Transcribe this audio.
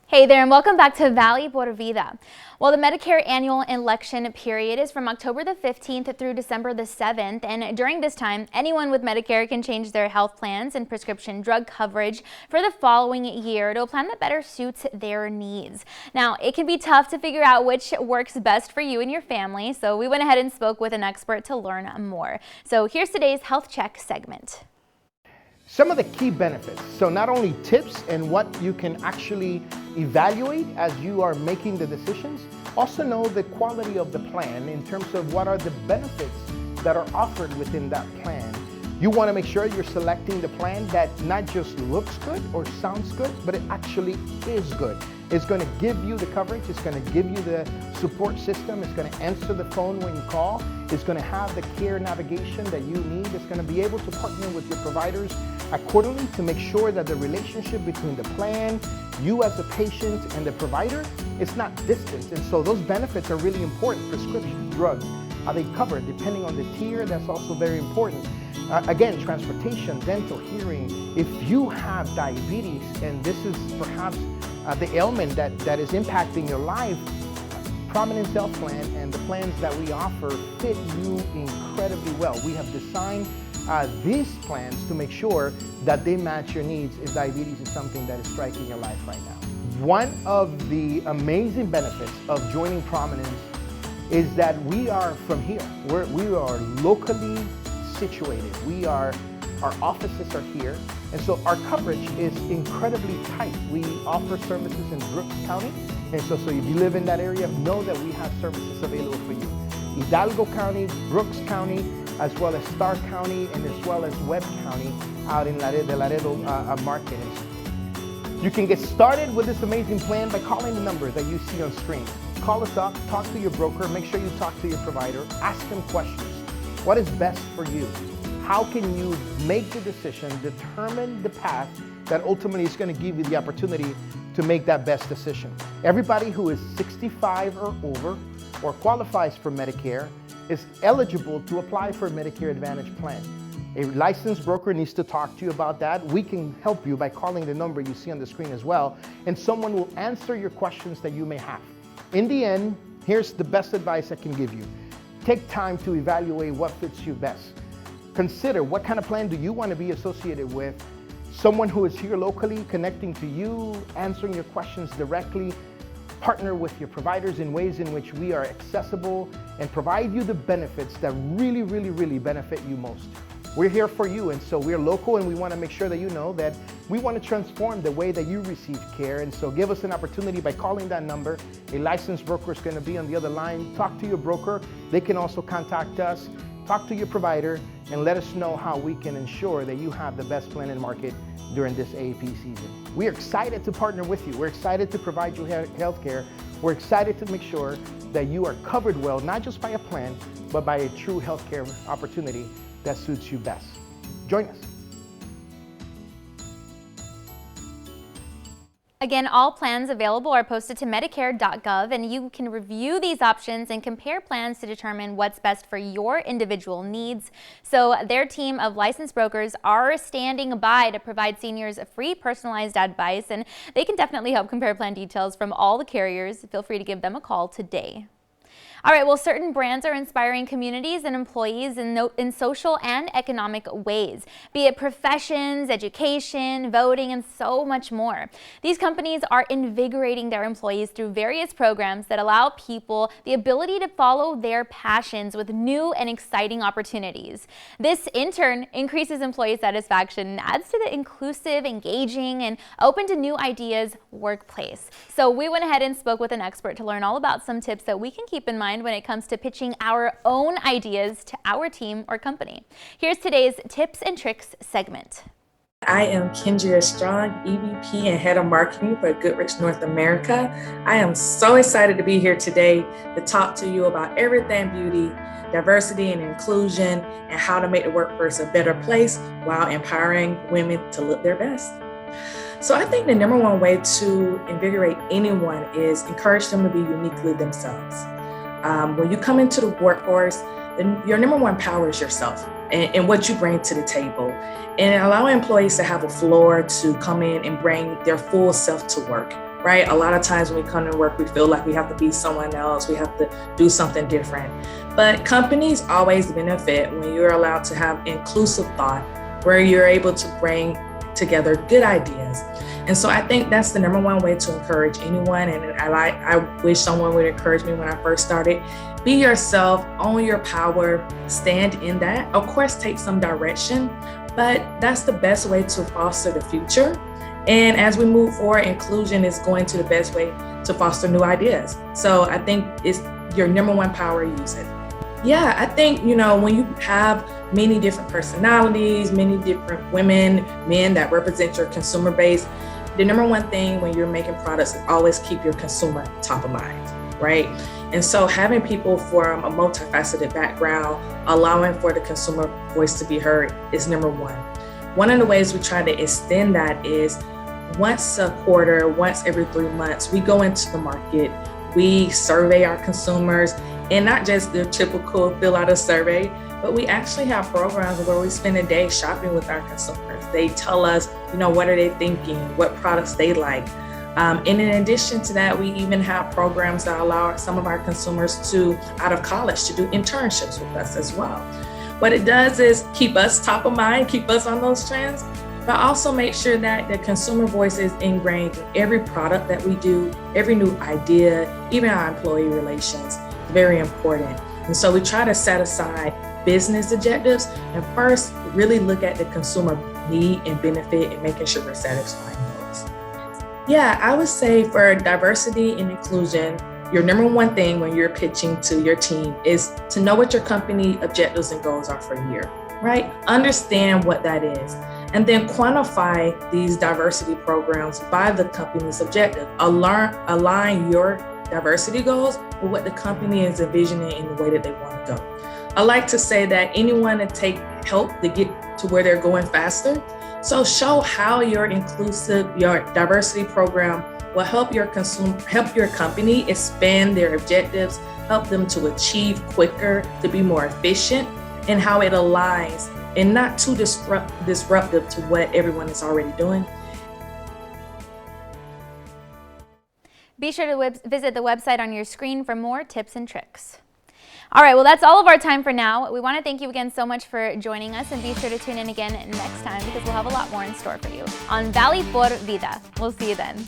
Hey there, and welcome back to Valley por Vida. Well, the Medicare annual election period is from October the 15th through December the 7th, and during this time, anyone with Medicare can change their health plans and prescription drug coverage for the following year to a plan that better suits their needs. Now, it can be tough to figure out which works best for you and your family, so we went ahead and spoke with an expert to learn more. So here's today's Health Check segment. Some of the key benefits, so not only tips and what you can actually evaluate as you are making the decisions, also know the quality of the plan in terms of what are the benefits that are offered within that plan. You want to make sure you're selecting the plan that not just looks good or sounds good, but it actually is good. It's going to give you the coverage, it's going to give you the support system, it's going to answer the phone when you call, it's going to have the care navigation that you need, it's going to be able to partner with your providers accordingly to make sure that the relationship between the plan, you as a patient, and the provider is not distant. And so those benefits are really important. Prescription drugs, are they covered? Depending on the tier, that's also very important. Again, transportation, dental, hearing. If you have diabetes and this is perhaps the ailment that is impacting your life, Prominence Health Plan and the plans that we offer fit you incredibly well. We have designed these plans to make sure that they match your needs if diabetes is something that is striking your life right now. One of the amazing benefits of joining Prominence is that we are from here. We are locally situated. Our offices are here, and so our coverage is incredibly tight. We offer services in Brooks County, and so if you live in that area, know that we have services available for you. Hidalgo County, Brooks County, as well as Starr County, and as well as Webb County out in the Laredo market. You can get started with this amazing plan by calling the number that you see on screen. Call us up, talk to your broker, make sure you talk to your provider, ask them questions. What is best for you? How can you make the decision, determine the path that ultimately is going to give you the opportunity to make that best decision? Everybody who is 65 or over or qualifies for Medicare is eligible to apply for a Medicare Advantage plan. A licensed broker needs to talk to you about that. We can help you by calling the number you see on the screen as well, and someone will answer your questions that you may have. In the end, here's the best advice I can give you. Take time to evaluate what fits you best. Consider what kind of plan do you want to be associated with. Someone who is here locally, connecting to you, answering your questions directly. Partner with your providers in ways in which we are accessible and provide you the benefits that really, really, really benefit you most. We're here for you, and so we're local, and we want to make sure that you know that we want to transform the way that you receive care. And so give us an opportunity by calling that number. A licensed broker is going to be on the other line. Talk to your broker. They can also contact us. Talk to your provider and let us know how we can ensure that you have the best plan in the market during this AEP season. We are excited to partner with you. We're excited to provide you health care. We're excited to make sure that you are covered well, not just by a plan, but by a true healthcare opportunity that suits you best. Join us. Again, all plans available are posted to Medicare.gov, and you can review these options and compare plans to determine what's best for your individual needs. So their team of licensed brokers are standing by to provide seniors free personalized advice, and they can definitely help compare plan details from all the carriers. Feel free to give them a call today. All right, well, certain brands are inspiring communities and employees in social and economic ways, be it professions, education, voting, and so much more. These companies are invigorating their employees through various programs that allow people the ability to follow their passions with new and exciting opportunities. This, in turn, increases employee satisfaction and adds to the inclusive, engaging, and open to new ideas workplace. So we went ahead and spoke with an expert to learn all about some tips that we can keep in mind when it comes to pitching our own ideas to our team or company. Here's today's Tips and Tricks segment. I am Kendria Strong, EVP and Head of Marketing for Goodrich North America. I am so excited to be here today to talk to you about everything beauty, diversity and inclusion, and how to make the workforce a better place while empowering women to look their best. So I think the number one way to invigorate anyone is encourage them to be uniquely themselves. When you come into the workforce, then your number one power is yourself and what you bring to the table. And allowing employees to have a floor to come in and bring their full self to work, right? A lot of times when we come to work, we feel like we have to be someone else. We have to do something different. But companies always benefit when you're allowed to have inclusive thought, where you're able to bring together good ideas. And so I think that's the number one way to encourage anyone. And I wish someone would encourage me when I first started. Be yourself, own your power, stand in that. Of course, take some direction, but that's the best way to foster the future. And as we move forward, inclusion is going to the best way to foster new ideas. So I think it's your number one power, use it. Yeah, I think, when you have many different personalities, many different women, men that represent your consumer base, the number one thing when you're making products is always keep your consumer top of mind, right? And so having people from a multifaceted background, allowing for the consumer voice to be heard is number one. One of the ways we try to extend that is once a quarter, once every 3 months, we go into the market, we survey our consumers, and not just the typical fill out a survey, but we actually have programs where we spend a day shopping with our consumers. They tell us, what are they thinking, what products they like. And in addition to that, we even have programs that allow some of our consumers out of college to do internships with us as well. What it does is keep us top of mind, keep us on those trends, but also make sure that the consumer voice is ingrained in every product that we do, every new idea, even our employee relations. It's very important. And so we try to set aside business objectives and first really look at the consumer need and benefit and making sure we're satisfying those. Yeah, I would say for diversity and inclusion, your number one thing when you're pitching to your team is to know what your company objectives and goals are for a year, right? Understand what that is. And then quantify these diversity programs by the company's objective. Align your diversity goals with what the company is envisioning in the way that they want to go. I like to say that anyone to take help to get to where they're going faster. So show how your diversity program will help your company expand their objectives, help them to achieve quicker, to be more efficient, and how it aligns and not too disruptive to what everyone is already doing. Be sure to visit the website on your screen for more tips and tricks. All right, well, that's all of our time for now. We want to thank you again so much for joining us, and be sure to tune in again next time because we'll have a lot more in store for you on Valley por Vida. We'll see you then.